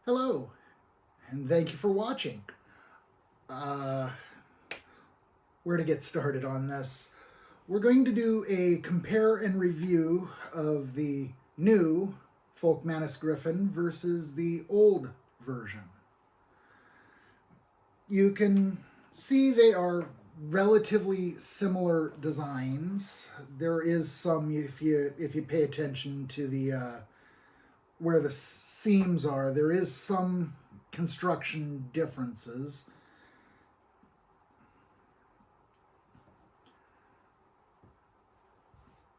Hello, and thank you for watching. Where to get started on this? We're going to do a compare and review of the new Folkmanis Griffin versus the old version. You can see they are relatively similar designs. There is some, if you pay attention to the where the seams are, there is some construction differences.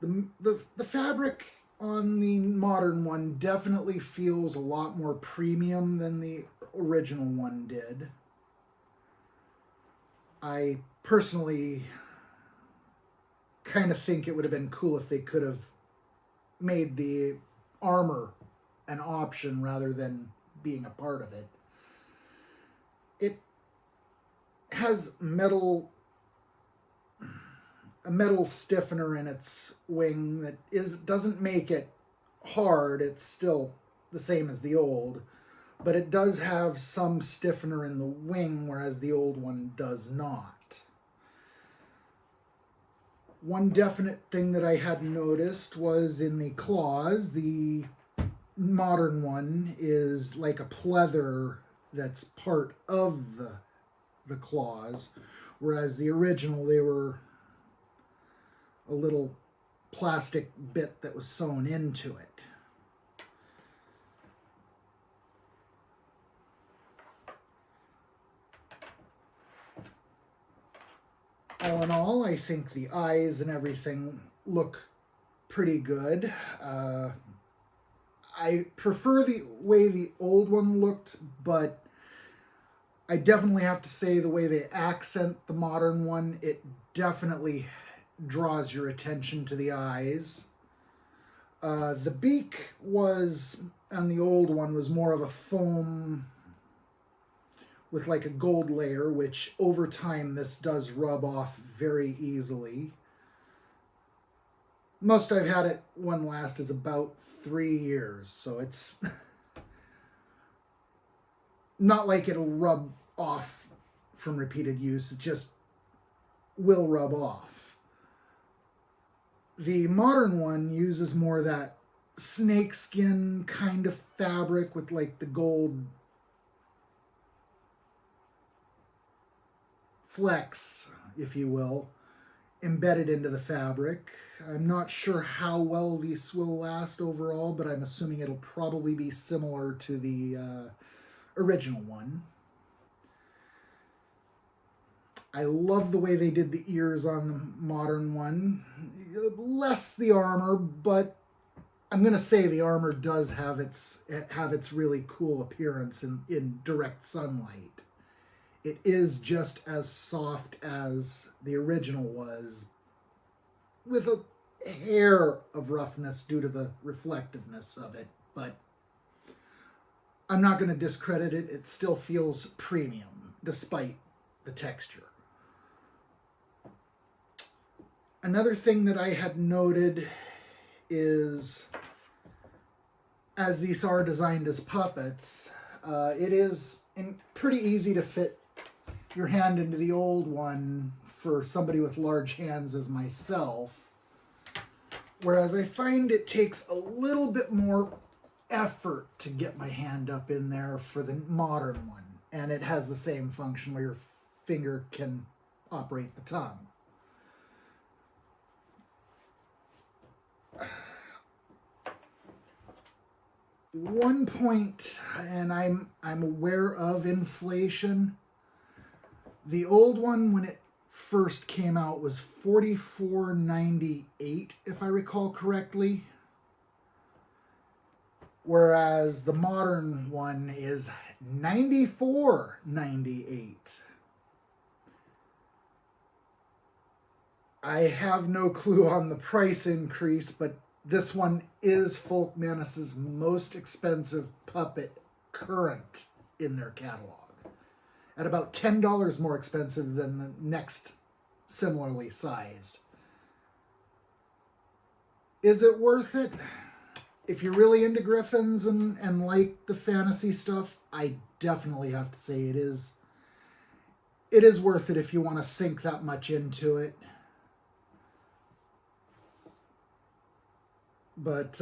The fabric on the modern one definitely feels a lot more premium than the original one did. I personally kind of think it would have been cool if they could have made the armor an option rather than being a part of it. It has a metal stiffener in its wing that doesn't make it hard. It's still the same as the old, but it does have some stiffener in the wing, whereas the old one does not. One definite thing that I had noticed was in the claws. The modern one is like a pleather that's part of the claws, whereas the original, they were a little plastic bit that was sewn into it. All in all, I think the eyes and everything look pretty good. I prefer the way the old one looked, but I definitely have to say the way they accent the modern one, it definitely draws your attention to the eyes. The beak was, on the old one, was more of a foam with like a gold layer, which over time this does rub off very easily. Most I've had it one last is about 3 years, so it's not like it'll rub off from repeated use. It just will rub off. The modern one uses more of that snakeskin kind of fabric with like the gold flecks, if you will, embedded into the fabric. I'm not sure how well these will last overall, but I'm assuming it'll probably be similar to the original one. I love the way they did the ears on the modern one. Less the armor, but I'm going to say the armor does have its really cool appearance in direct sunlight. It is just as soft as the original was, with a hair of roughness due to the reflectiveness of it, but I'm not going to discredit it. It still feels premium, despite the texture. Another thing that I had noted is, as these are designed as puppets, it is pretty easy to fit your hand into the old one for somebody with large hands as myself, whereas I find it takes a little bit more effort to get my hand up in there for the modern one, and it has the same function where your finger can operate the tongue. One point, and I'm aware of inflation. The old one, when it first came out, was $44.98, if I recall correctly. Whereas the modern one is $94.98. I have no clue on the price increase, but this one is Folkmanis' most expensive puppet current in their catalog, at about $10 more expensive than the next similarly sized. Is it worth it? if you're really into Griffins and like the fantasy stuff, I definitely have to say it is worth it if you want to sink that much into it. But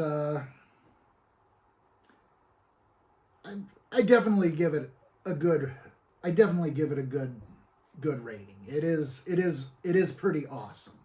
I definitely give it a good I definitely give it a good rating. It is pretty awesome.